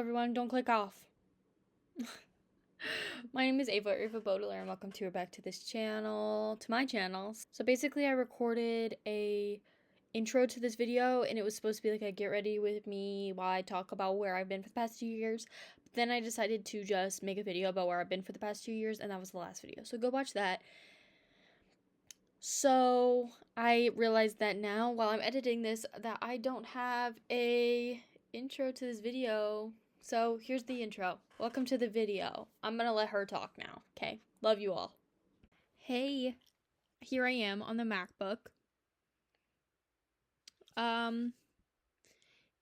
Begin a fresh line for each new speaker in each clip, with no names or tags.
everyone, don't click off. My name is AYYYY Baudelaire and welcome to or back to this channel, to my channel. So basically I recorded a intro to this video and it was supposed to be like a get ready with me while I talk about where I've been for the past 2 years. But then I decided to just make a video about where I've been for the past 2 years and that was the last video. So go watch that. So I realized that now while I'm editing this that I don't have a intro to this video. So here's the intro. Welcome to the video. I'm gonna let her talk now. Okay. Love you all. Hey, here I am on the MacBook.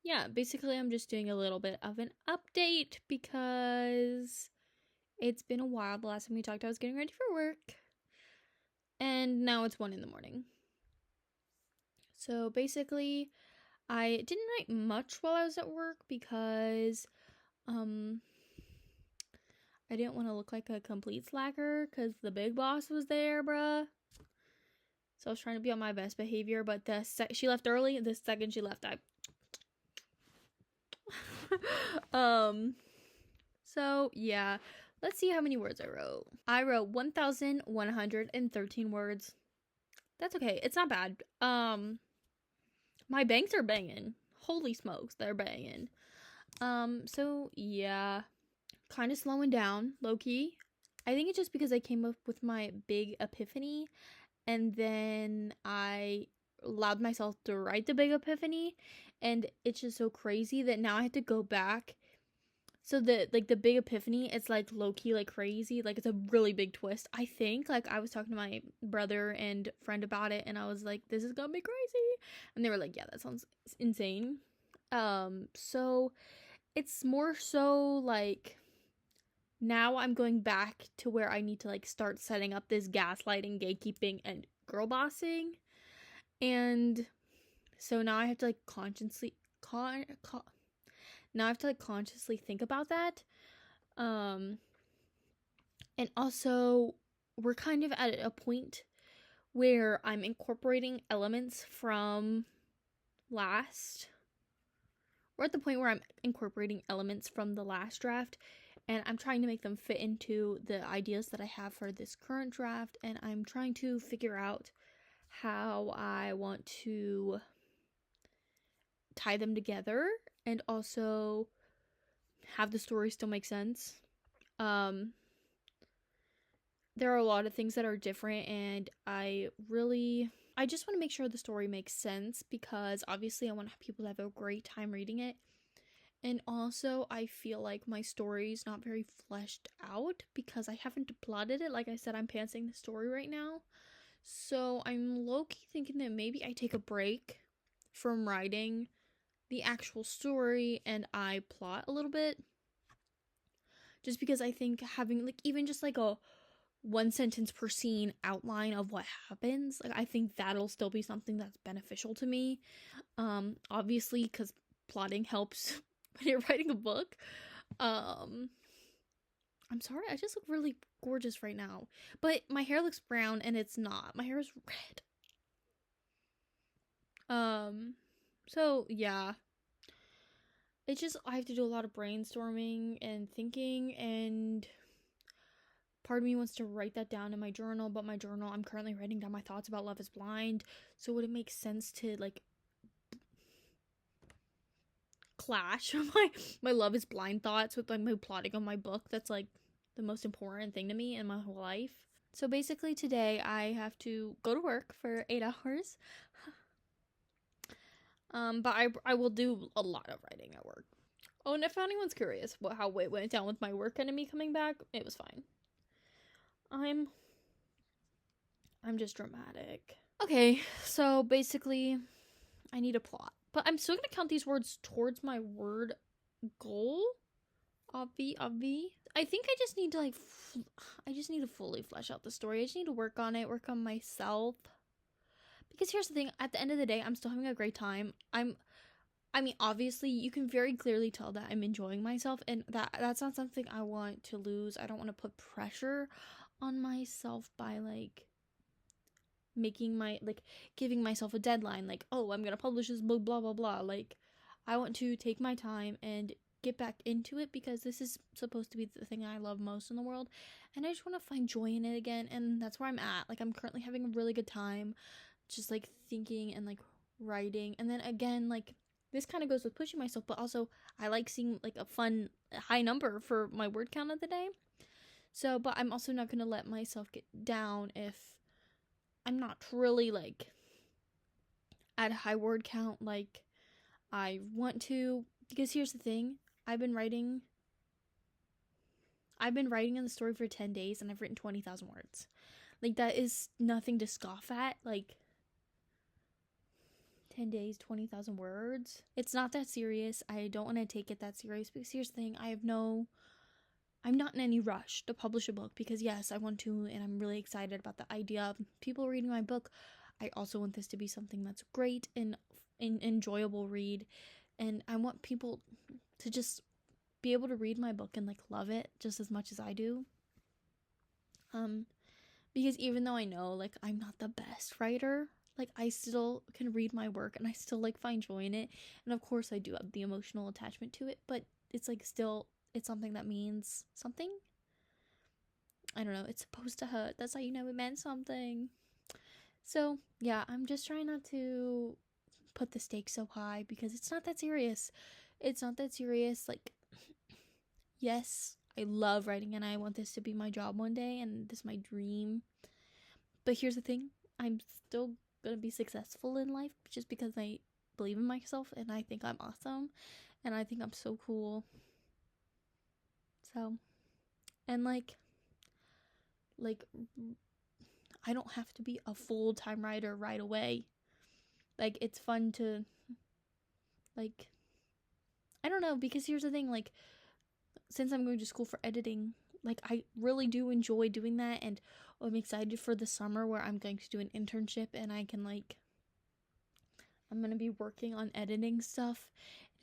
Yeah, basically I'm just doing a little bit of an update because it's been a while. The last time we talked I was getting ready for work. And now it's 1 a.m. So basically, I didn't write much while I was at work because, I didn't want to look like a complete slacker because the big boss was there, bruh. So I was trying to be on my best behavior, but she left early. The second she left, so yeah. Let's see how many words I wrote. I wrote 1,113 words. That's okay. It's not bad. My banks are banging. Holy smokes, they're banging. So yeah. Kind of slowing down, low-key. I think it's just because I came up with my big epiphany and then I allowed myself to write the big epiphany and it's just so crazy that now I have to go back. So the big epiphany, it's like low-key like crazy, like it's a really big twist. I think like I was talking to my brother and friend about it and I was like, this is gonna be crazy, and they were like, yeah, that sounds insane. So it's more so like now I'm going back to where I need to like start setting up this gaslighting, gatekeeping, and girl bossing, and so now I have to like consciously think about that. And also we're kind of at a point where I'm incorporating elements from last. We're at the point where I'm incorporating elements from the last draft and I'm trying to make them fit into the ideas that I have for this current draft, and I'm trying to figure out how I want to tie them together and also have the story still make sense. There are a lot of things that are different and I just want to make sure the story makes sense because obviously I want people to have a great time reading it. And also I feel like my story is not very fleshed out because I haven't plotted it. Like I said, I'm pantsing the story right now. So I'm low-key thinking that maybe I take a break from writing the actual story and I plot a little bit. Just because I think having like even just like a 1 sentence per scene outline of what happens, like I think that'll still be something that's beneficial to me. Obviously because plotting helps when you're writing a book. I'm sorry, I just look really gorgeous right now, but my hair looks brown and it's not. My hair is red. So yeah, it's just I have to do a lot of brainstorming and thinking, and part of me wants to write that down in my journal, but my journal, I'm currently writing down my thoughts about Love is Blind, so would it make sense to like clash my Love is Blind thoughts with like my plotting on my book? That's like the most important thing to me in my whole life. So basically today I have to go to work for 8 hours. But I will do a lot of writing at work. Oh, and if anyone's curious how it went down with my work enemy coming back, it was fine. I'm just dramatic. Okay, so basically I need a plot. But I'm still gonna count these words towards my word goal. Obvi. I think I just need to I just need to fully flesh out the story. I just need to work on it, work on myself. Because here's the thing, at the end of the day, I'm still having a great time. I mean, obviously, you can very clearly tell that I'm enjoying myself, and that's not something I want to lose. I don't want to put pressure on myself by, like, giving myself a deadline, like, oh, I'm gonna publish this book, blah, blah, blah. Like, I want to take my time and get back into it because this is supposed to be the thing I love most in the world, and I just want to find joy in it again, and that's where I'm at. Like, I'm currently having a really good time just like thinking and like writing. And then again, like, this kind of goes with pushing myself, but also I like seeing like a fun high number for my word count of the day. So, but I'm also not going to let myself get down if I'm not really like at a high word count like I want to. Because here's the thing, I've been writing in the story for 10 days and I've written 20,000 words. Like, that is nothing to scoff at. Like, 10 days, 20,000 words. It's not that serious. I don't want to take it that serious because here's the thing, I'm not in any rush to publish a book because yes, I want to, and I'm really excited about the idea of people reading my book. I also want this to be something that's great and an enjoyable read, and I want people to just be able to read my book and like love it just as much as I do. Because even though I know like I'm not the best writer, like I still can read my work and I still like find joy in it, and of course I do have the emotional attachment to it, but it's like still, it's something that means something. I don't know, it's supposed to hurt. That's how you know it meant something. So yeah, I'm just trying not to put the stakes so high because it's not that serious. It's not that serious. Like, yes, I love writing and I want this to be my job one day and this is my dream. But here's the thing, I'm still gonna be successful in life just because I believe in myself and I think I'm awesome and I think I'm so cool. So, and like I don't have to be a full-time writer right away. Like, it's fun to, like, I don't know, because here's the thing, like, since I'm going to school for editing, like, I really do enjoy doing that, and I'm excited for the summer where I'm going to do an internship, and I can, like, I'm going to be working on editing stuff.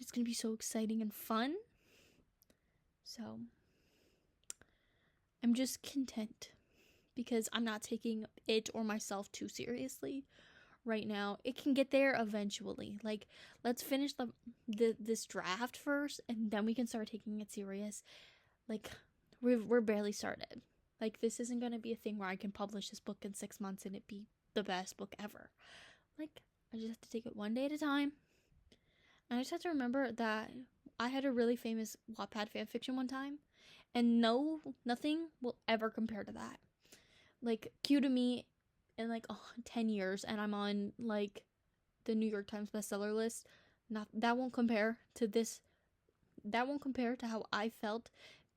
It's going to be so exciting and fun. So, I'm just content because I'm not taking it or myself too seriously right now. It can get there eventually. Like, let's finish this draft first, and then we can start taking it serious. Like, we're barely started. Like, this isn't gonna be a thing where I can publish this book in 6 months and it be the best book ever. Like, I just have to take it one day at a time. And I just have to remember that I had a really famous Wattpad fanfiction one time, and nothing will ever compare to that. Like, cue to me in like 10 years and I'm on like the New York Times bestseller list. That won't compare to this. That won't compare to how I felt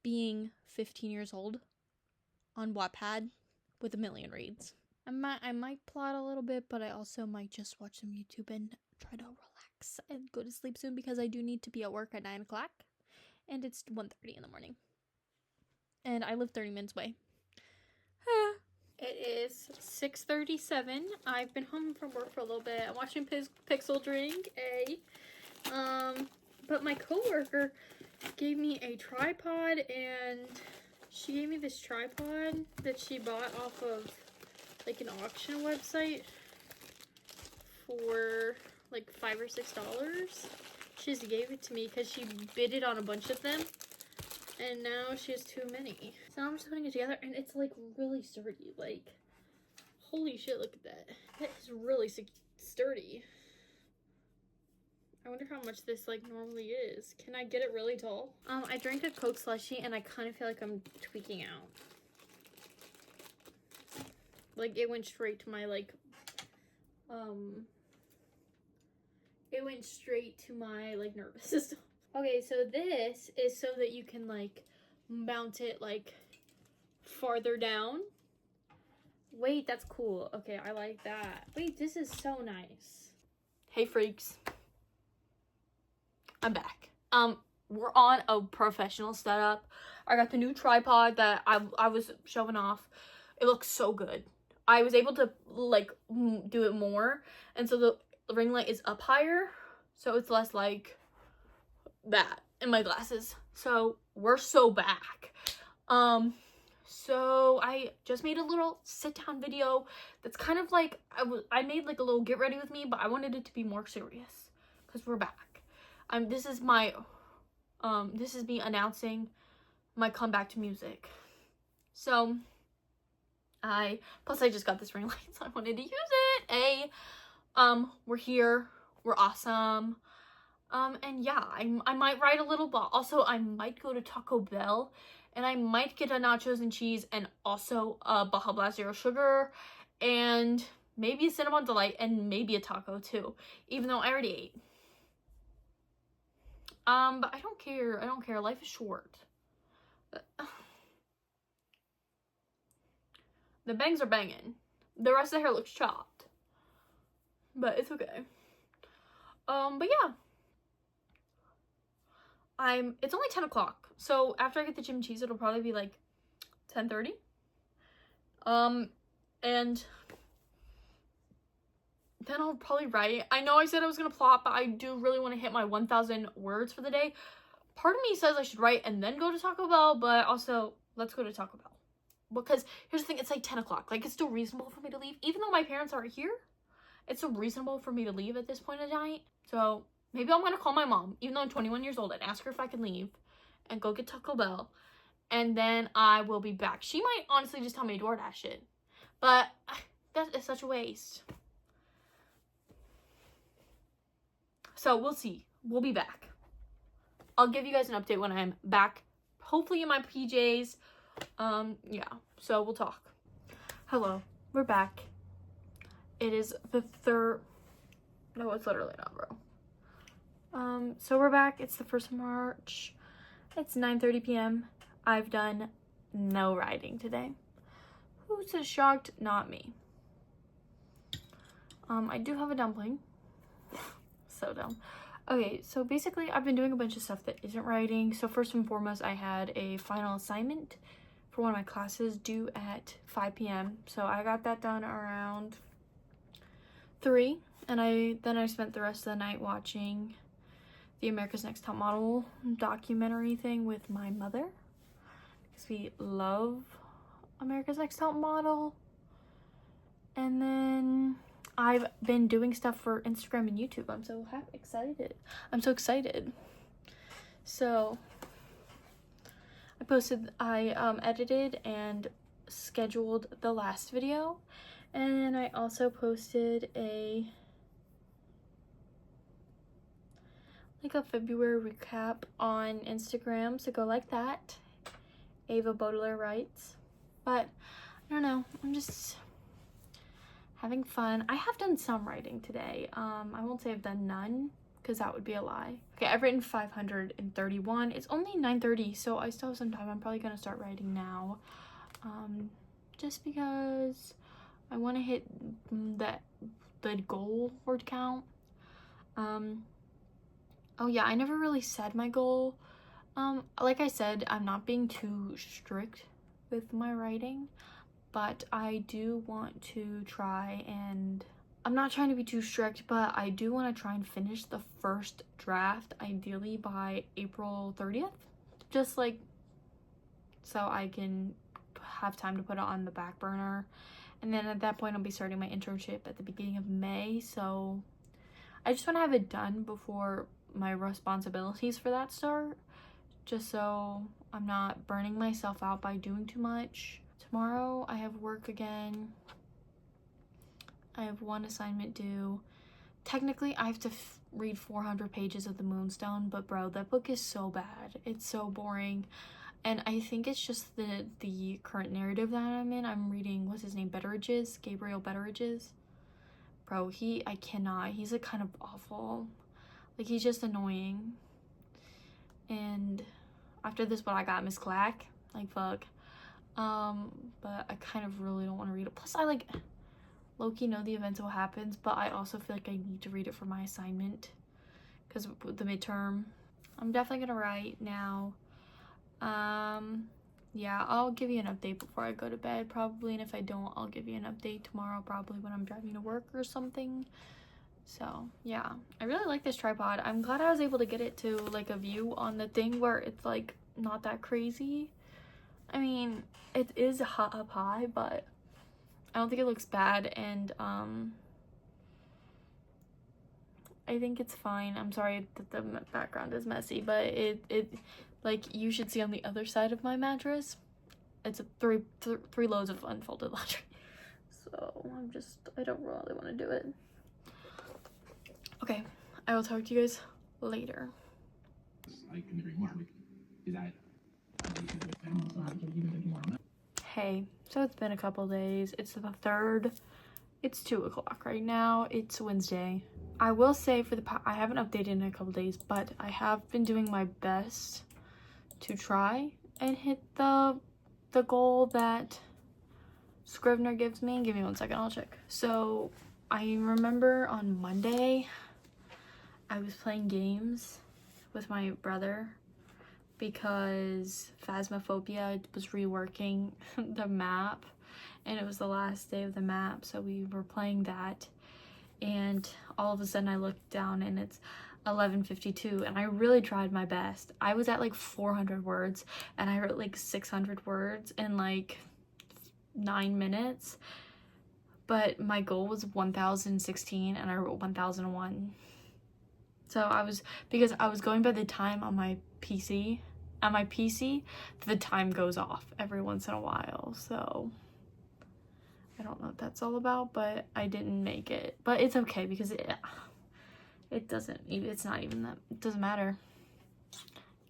being 15 years old on Wattpad with 1 million reads. I might plot a little bit, but I also might just watch some YouTube and try to relax and go to sleep soon because I do need to be at work at 9 o'clock and it's 1:30 in the morning. And I live 30 minutes away. It is 6:37. I've been home from work for a little bit. I'm watching Pixel drink, but my coworker gave me a tripod, and she gave me this tripod that she bought off of like an auction website for like $5 or $6. She just gave it to me because she bidded on a bunch of them. And now she has too many. So I'm just putting it together, and it's like really sturdy. Like, holy shit, look at that. That is really sturdy. I wonder how much this like normally is. Can I get it really tall? I drank a Coke slushie and I kind of feel like I'm tweaking out. Like, it went straight to my like, it went straight to my like nervous system. Okay, so this is so that you can, like, mount it, like, farther down. Wait, that's cool. Okay, I like that. Wait, this is so nice. Hey, freaks. I'm back. We're on a professional setup. I got the new tripod that I was showing off. It looks so good. I was able to, like, do it more. And so the ring light is up higher. So it's less, like, that in my glasses. So we're so back. So I just made a little sit down video that's kind of like I made like a little get ready with me, but I wanted it to be more serious because we're back. This is my This is me announcing my comeback to music. So plus I just got this ring light, so I wanted to use it. We're here, we're awesome. And yeah, I might write a little, but also I might go to Taco Bell, and I might get a nachos and cheese, and also a Baja Blast Zero Sugar, and maybe a Cinnamon Delight, and maybe a taco too, even though I already ate. But I don't care, life is short. The bangs are banging. The rest of the hair looks chopped, but it's okay. But yeah. It's only 10 o'clock, so after I get the gym cheese, it'll probably be like 10:30. And then I'll probably write. I know I said I was gonna plot, but I do really want to hit my 1,000 words for the day. Part of me says I should write and then go to Taco Bell, but also let's go to Taco Bell. Because here's the thing, it's like 10 o'clock. Like, it's still reasonable for me to leave. Even though my parents aren't here, it's still reasonable for me to leave at this point of the night. So maybe I'm gonna call my mom, even though I'm 21 years old, and ask her if I can leave and go get Taco Bell, and then I will be back. She might honestly just tell me to DoorDash it, but that is such a waste. So we'll see. We'll be back. I'll give you guys an update when I'm back, hopefully in my PJs. Yeah, so we'll talk. Hello, we're back. It is the 3rd. No, it's literally not, bro. So we're back. It's the 1st of March. It's 9:30 p.m. I've done no writing today. Who's so shocked? Not me. I do have a dumpling. So dumb. Okay, so basically I've been doing a bunch of stuff that isn't writing. So first and foremost, I had a final assignment for one of my classes due at 5 p.m. So I got that done around 3, and then I spent the rest of the night watching the America's Next Top Model documentary thing with my mother, because we love America's Next Top Model. And then I've been doing stuff for Instagram and YouTube. I'm so excited. I'm so excited. So I edited and scheduled the last video, and then I also posted a February recap on Instagram, so go like that. Ava Baudelaire writes. But I don't know, I'm just having fun. I have done some writing today. I won't say I've done none, because that would be a lie. Okay, I've written 531. It's only 9:30, so I still have some time. I'm probably gonna start writing now, just because I want to hit the goal word count. Oh yeah, I never really said my goal. Like I said, I'm not being too strict with my writing, but I do want to try, and I'm not trying to be too strict, but I do want to try and finish the first draft, ideally by April 30th, just like so I can have time to put it on the back burner. And then at that point, I'll be starting my internship at the beginning of May, so I just want to have it done before my responsibilities for that start, just so I'm not burning myself out by doing too much. Tomorrow I have work again. I have one assignment due. Technically I have to read 400 pages of the Moonstone, but bro, that book is so bad. It's so boring, and I think it's just the current narrative that I'm in. I'm reading, what's his name, Gabriel Betteridge's. Bro, I cannot. He's like kind of awful. Like, he's just annoying. And after this, what I got, Miss Clack. Like, fuck. But I kind of really don't want to read it. Plus, I like low-key know the events will happen, but I also feel like I need to read it for my assignment, because the midterm. I'm definitely gonna write now. Yeah, I'll give you an update before I go to bed probably, and if I don't, I'll give you an update tomorrow probably when I'm driving to work or something. So yeah, I really like this tripod. I'm glad I was able to get it to like a view on the thing where it's like not that crazy. I mean, it is up high, but I don't think it looks bad, and I think it's fine. I'm sorry that the background is messy, but it like you should see on the other side of my mattress. It's a three loads of unfolded laundry. So I don't really want to do it. Okay, I will talk to you guys later. Hey, so it's been a couple days. It's the 3rd. It's 2 o'clock right now. It's Wednesday. I will say I haven't updated in a couple days, but I have been doing my best to try and hit the goal that Scrivener gives me. Give me 1 second, I'll check. So I remember on Monday I was playing games with my brother because Phasmophobia was reworking the map, and it was the last day of the map, so we were playing that, and all of a sudden I looked down and it's 11:52, and I really tried my best. I was at like 400 words, and I wrote like 600 words in like 9 minutes, but my goal was 1016 and I wrote 1001. So because I was going by the time on my PC. On my PC, the time goes off every once in a while, so I don't know what that's all about, but I didn't make it. But it's okay because it's not even that, it doesn't matter.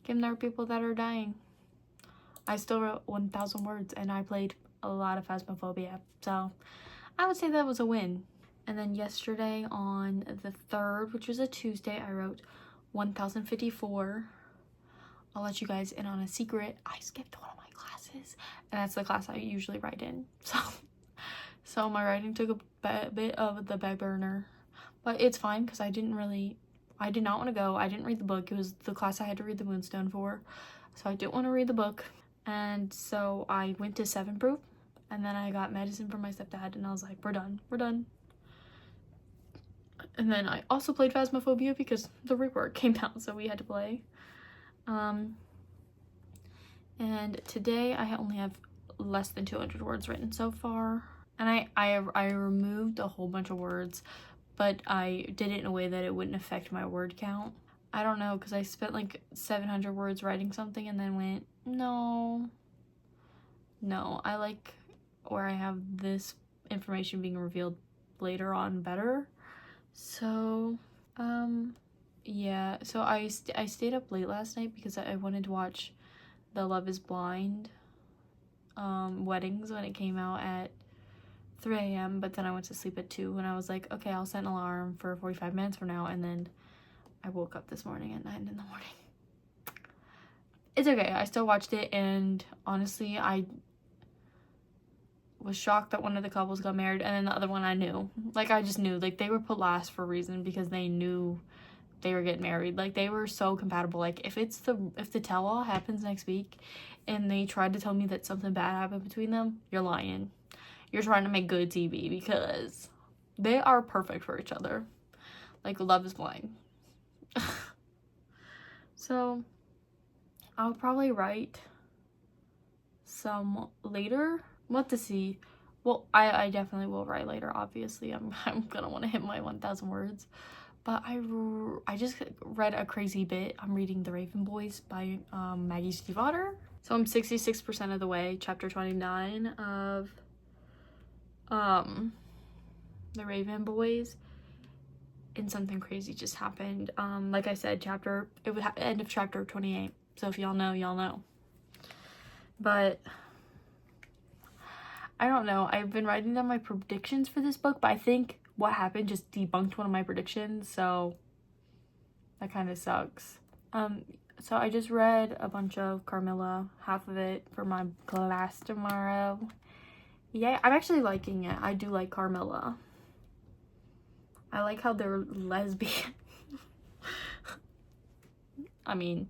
Kim, there are people that are dying. I still wrote 1000 words and I played a lot of Phasmophobia, so I would say that was a win. And then yesterday on the 3rd, which was a Tuesday, I wrote 1054. I'll let you guys in on a secret. I skipped one of my classes, and that's the class I usually write in. So my writing took a bit of the back burner, but it's fine because I did not want to go. I didn't read the book. It was the class I had to read the Moonstone for, so I didn't want to read the book. And so I went to 7 proof, and then I got medicine from my stepdad, and I was like, we're done. And then I also played Phasmophobia because the rework came out, so we had to play. And today I only have less than 200 words written so far, and I removed a whole bunch of words, but I did it in a way that it wouldn't affect my word count. I don't know, because I spent like 700 words writing something and then went, no, I like where I have this information being revealed later on better. So yeah, so I stayed up late last night because I wanted to watch the Love is Blind weddings when it came out at 3 a.m. but then I went to sleep at 2, and I was like, okay, I'll set an alarm for 45 minutes from now, and then I woke up this morning at 9 in the morning. It's okay, I still watched it, and honestly, I was shocked that one of the couples got married, and then the other one I knew. Like, I just knew. Like, they were put last for a reason because they knew they were getting married. Like, they were so compatible. Like, if the tell-all happens next week and they tried to tell me that something bad happened between them, you're lying. You're trying to make good TV because they are perfect for each other. Like, Love is Blind. So, I'll probably write some later. What to see. Well, I definitely will write later, obviously. I'm gonna want to hit my 1000 words. But I just read a crazy bit. I'm reading The Raven Boys by Maggie Stiefvater. So I'm 66% of the way, chapter 29 of The Raven Boys. And something crazy just happened. Like I said, it would end of chapter 28. So if y'all know, y'all know. But I don't know. I've been writing down my predictions for this book, but I think what happened just debunked one of my predictions, so that kind of sucks. So I just read a bunch of Carmilla, half of it for my class tomorrow. Yeah, I'm actually liking it. I do like Carmilla. I like how they're lesbian. I mean,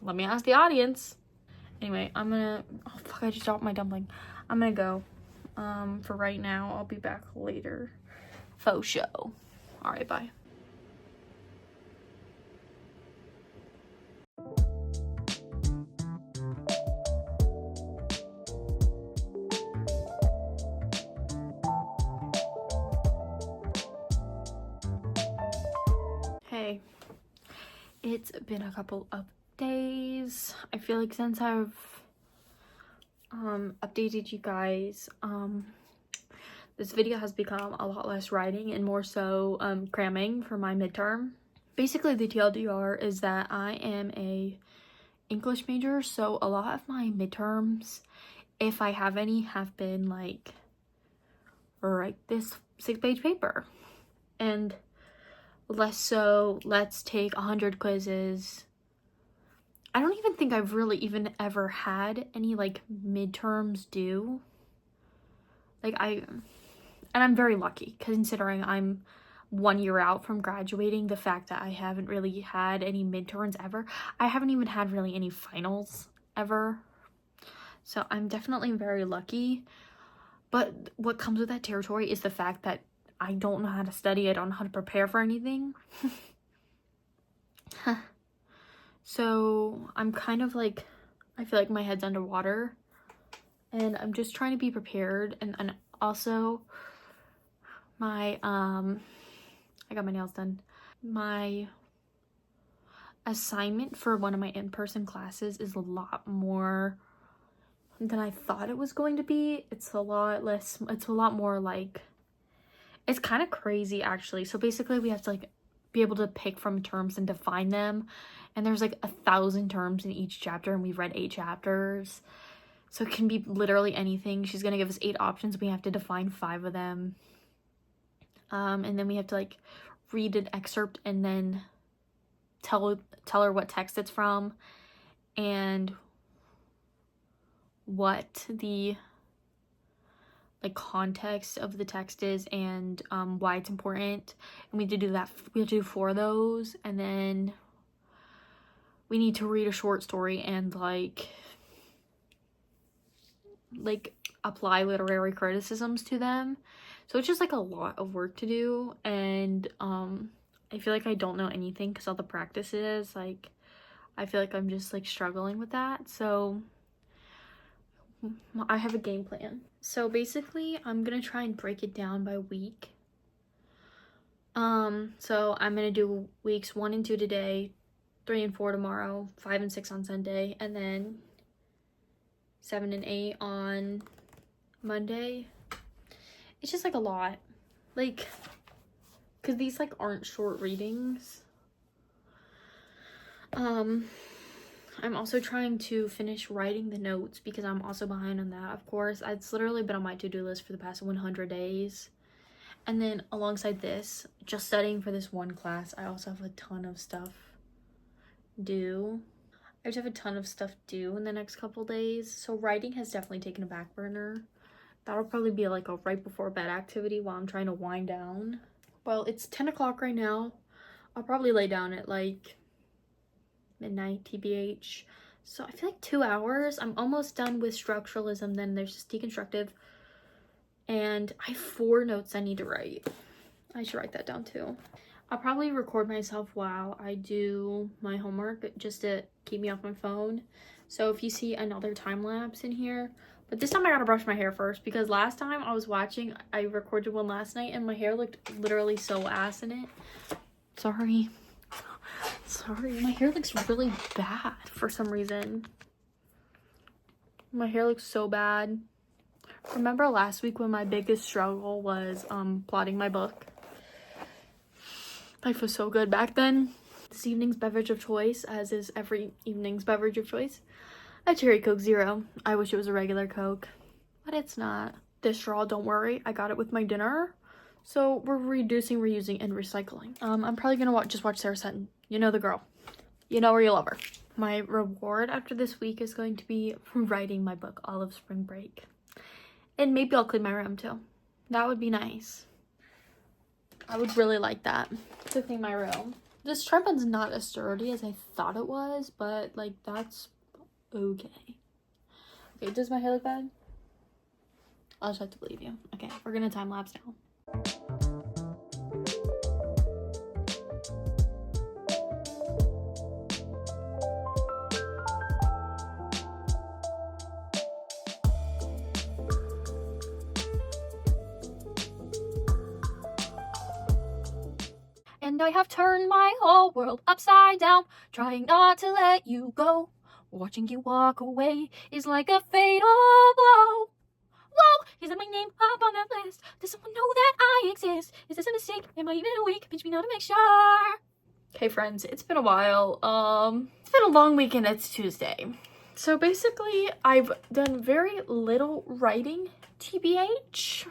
let me ask the audience. Anyway, I'm gonna, oh fuck, I just dropped my dumpling. I'm gonna go. For right now, I'll be back later. Faux show. Alright, bye. It's been a couple of days. I feel like since I've updated you guys, this video has become a lot less writing and more so cramming for my midterm. Basically, the TLDR is that I am a English major, so a lot of my midterms, if I have any, have been like write this 6-page paper, and less so let's take 100 quizzes. I don't even think I've really even ever had any like midterms due. Like I'm very lucky considering I'm 1 year out from graduating. The fact that I haven't really had any midterms ever. I haven't even had really any finals ever. So I'm definitely very lucky. But what comes with that territory is the fact that I don't know how to study. I don't know how to prepare for anything. So I'm kind of like, I feel like my head's underwater. And I'm just trying to be prepared. And also, I got my nails done. My assignment for one of my in-person classes is a lot more than I thought it was going to be. It's a lot less, it's a lot more like, it's kind of crazy actually. So basically we have to like be able to pick from terms and define them. And there's like 1,000 terms in each chapter, and we've read 8 chapters. So it can be literally anything. She's gonna give us 8 options. We have to define 5 of them. And then we have to like read an excerpt and then tell her what text it's from and what the like context of the text is and why it's important. And we have to do that. We have to do 4 of those, and then we need to read a short story and like apply literary criticisms to them. So it's just like a lot of work to do, and I feel like I don't know anything because all the practices, like I feel like I'm just like struggling with that. So I have a game plan. So basically I'm gonna try and break it down by week. So I'm gonna do weeks 1 and 2 today, 3 and 4 tomorrow, 5 and 6 on Sunday, and then 7 and 8 on Monday. It's just like a lot, like, because these like aren't short readings. I'm also trying to finish writing the notes because I'm also behind on that, of course. It's literally been on my to-do list for the past 100 days. And then alongside this, just studying for this one class, I also have a ton of stuff due. I just have a ton of stuff due in the next couple days. So writing has definitely taken a back burner. That'll probably be like a right before bed activity while I'm trying to wind down. Well, it's 10 o'clock right now. I'll probably lay down at like midnight TBH. So I feel like 2 hours. I'm almost done with structuralism. Then there's just deconstructive. And I have 4 notes I need to write. I should write that down too. I'll probably record myself while I do my homework just to keep me off my phone. So if you see another time lapse in here, but this time I gotta brush my hair first because last time I was watching, I recorded one last night and my hair looked literally so ass in it. Sorry. My hair looks really bad for some reason. My hair looks so bad. Remember last week when my biggest struggle was plotting my book? Life was so good back then. This evening's beverage of choice, as is every evening's beverage of choice, a cherry Coke Zero. I wish it was a regular Coke, but it's not. This straw, don't worry, I got it with my dinner. So we're reducing, reusing, and recycling. I'm probably gonna just watch Sarah Sutton. You know the girl. You know where you love her. My reward after this week is going to be writing my book, all of spring break. And maybe I'll clean my room too. That would be nice. I would really like that, to clean my room. This tripod's not as sturdy as I thought it was, but like that's okay. Okay, does my hair look bad? I'll just have to believe you. Okay, we're gonna time lapse now. And I have turned my whole world upside down, trying not to let you go. Watching you walk away is like a fatal blow. Whoa, isn't my name up on that list? Does someone know that I exist? Is this a mistake? Am I even awake? Pinch me now to make sure. Okay, friends, it's been a while. It's been a long weekend. It's Tuesday. So basically, I've done very little writing, TBH.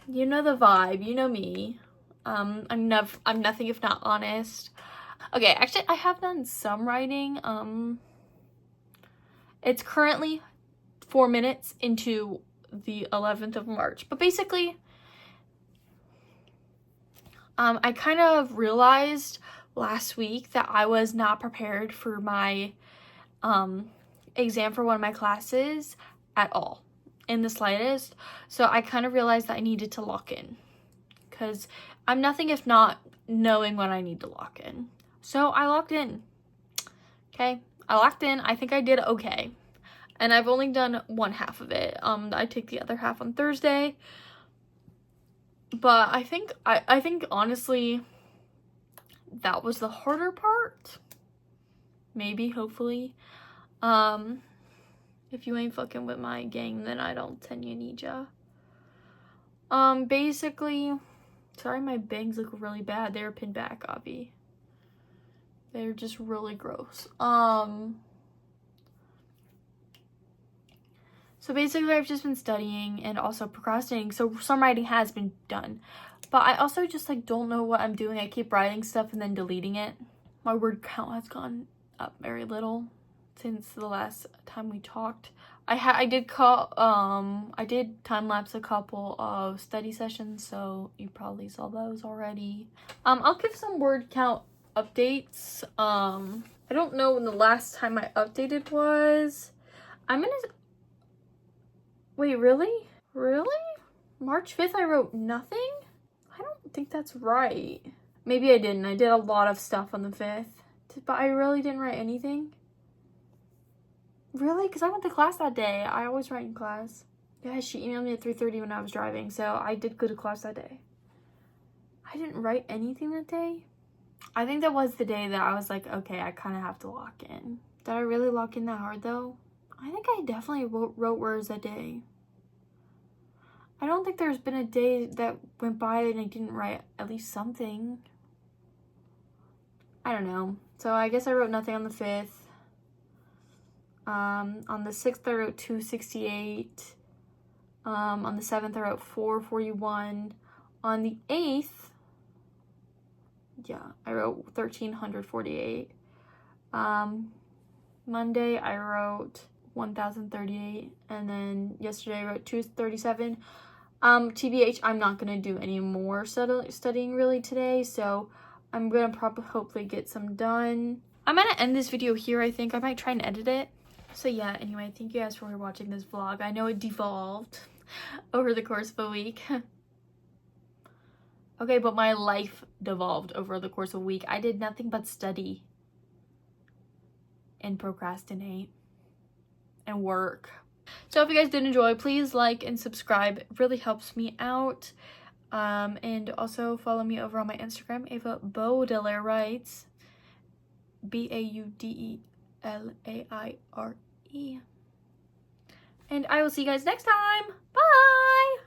You know the vibe, you know me. I'm nothing if not honest. Okay, actually, I have done some writing. It's currently 4 minutes into the 11th of March. But basically, I kind of realized last week that I was not prepared for my exam for one of my classes at all, in the slightest. So I kind of realized that I needed to lock in, because I'm nothing if not knowing when I need to lock in. So I locked in. Okay, I locked in. I think I did okay. And I've only done one half of it. I take the other half on Thursday. But I think honestly that was the harder part. Maybe, hopefully. If you ain't fucking with my gang, then I don't tend you need ya. Basically, sorry my bangs look really bad. They're pinned back, Avi. They're just really gross. So basically, I've just been studying and also procrastinating. So some writing has been done. But I also just like don't know what I'm doing. I keep writing stuff and then deleting it. My word count has gone up very little since the last time we talked. I did time lapse a couple of study sessions, so you probably saw those already. I'll give some word count updates. I don't know when the last time I updated was. Wait, really? Really? March 5th I wrote nothing? I don't think that's right. Maybe I didn't. I did a lot of stuff on the 5th. But I really didn't write anything? Really? Because I went to class that day. I always write in class. Yeah, she emailed me at 3:30 when I was driving, so I did go to class that day. I didn't write anything that day? I think that was the day that I was like, okay, I kind of have to lock in. Did I really lock in that hard, though? I think I definitely wrote words that day. I don't think there's been a day that went by and I didn't write at least something. I don't know. So I guess I wrote nothing on the 5th. On the 6th, I wrote 268. On the 7th, I wrote 441. On the 8th, yeah, I wrote 1348. Monday, I wrote 1038. And then yesterday, I wrote 237. TBH, I'm not going to do any more studying really today, so I'm going to hopefully get some done. I'm going to end this video here, I think. I might try and edit it. So yeah, anyway, thank you guys for watching this vlog. I know it devolved over the course of a week. Okay, but my life devolved over the course of a week. I did nothing but study and procrastinate and work. So if you guys did enjoy, please like and subscribe. It really helps me out. And also follow me over on my Instagram, Ava Baudelaire Writes. Baudelaire. And I will see you guys next time. Bye!